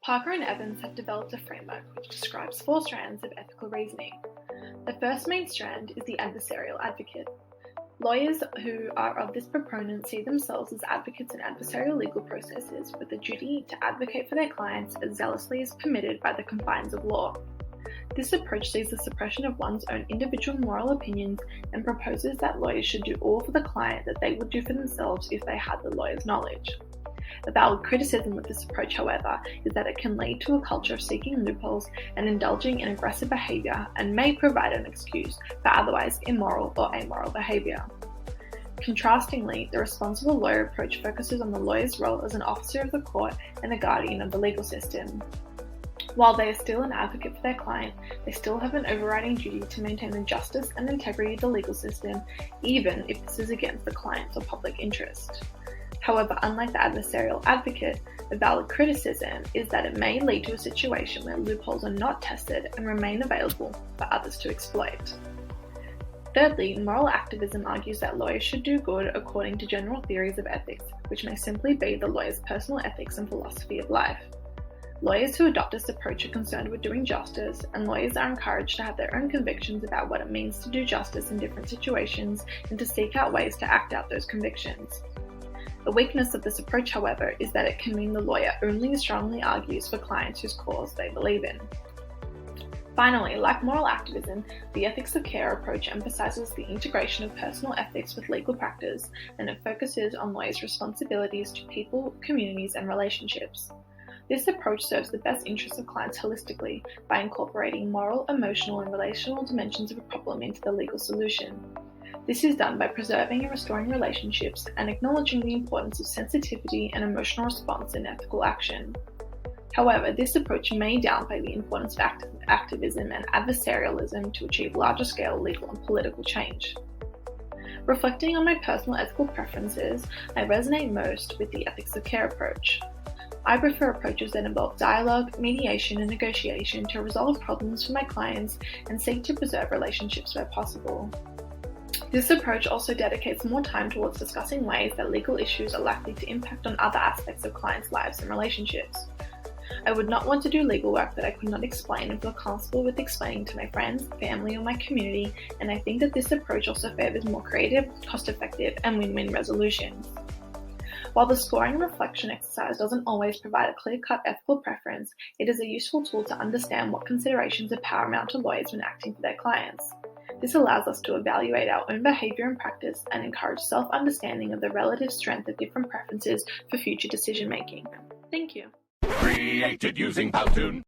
Parker and Evans have developed a framework which describes 4 strands of ethical reasoning. The first main strand is the adversarial advocate. Lawyers who are of this proponent see themselves as advocates in adversarial legal processes with the duty to advocate for their clients as zealously as permitted by the confines of law. This approach sees the suppression of one's own individual moral opinions and proposes that lawyers should do all for the client that they would do for themselves if they had the lawyer's knowledge. A valid criticism of this approach, however, is that it can lead to a culture of seeking loopholes and indulging in aggressive behaviour and may provide an excuse for otherwise immoral or amoral behaviour. Contrastingly, the responsible lawyer approach focuses on the lawyer's role as an officer of the court and a guardian of the legal system. While they are still an advocate for their client, they still have an overriding duty to maintain the justice and integrity of the legal system, even if this is against the client's or public interest. However, unlike the adversarial advocate, a valid criticism is that it may lead to a situation where loopholes are not tested and remain available for others to exploit. Thirdly, moral activism argues that lawyers should do good according to general theories of ethics, which may simply be the lawyer's personal ethics and philosophy of life. Lawyers who adopt this approach are concerned with doing justice, and lawyers are encouraged to have their own convictions about what it means to do justice in different situations and to seek out ways to act out those convictions. The weakness of this approach, however, is that it can mean the lawyer only strongly argues for clients whose cause they believe in. Finally, like moral activism, the ethics of care approach emphasizes the integration of personal ethics with legal practice, and it focuses on lawyers' responsibilities to people, communities, and relationships. This approach serves the best interests of clients holistically by incorporating moral, emotional, and relational dimensions of a problem into the legal solution. This is done by preserving and restoring relationships and acknowledging the importance of sensitivity and emotional response in ethical action. However, this approach may downplay the importance of activism and adversarialism to achieve larger-scale legal and political change. Reflecting on my personal ethical preferences, I resonate most with the ethics of care approach. I prefer approaches that involve dialogue, mediation, and negotiation to resolve problems for my clients and seek to preserve relationships where possible. This approach also dedicates more time towards discussing ways that legal issues are likely to impact on other aspects of clients' lives and relationships. I would not want to do legal work that I could not explain and feel comfortable with explaining to my friends, family, or my community, and I think that this approach also favors more creative, cost-effective, and win-win resolutions. While the scoring and reflection exercise doesn't always provide a clear-cut ethical preference, it is a useful tool to understand what considerations are paramount to lawyers when acting for their clients. This allows us to evaluate our own behaviour and practice and encourage self-understanding of the relative strength of different preferences for future decision-making. Thank you. Created using Powtoon.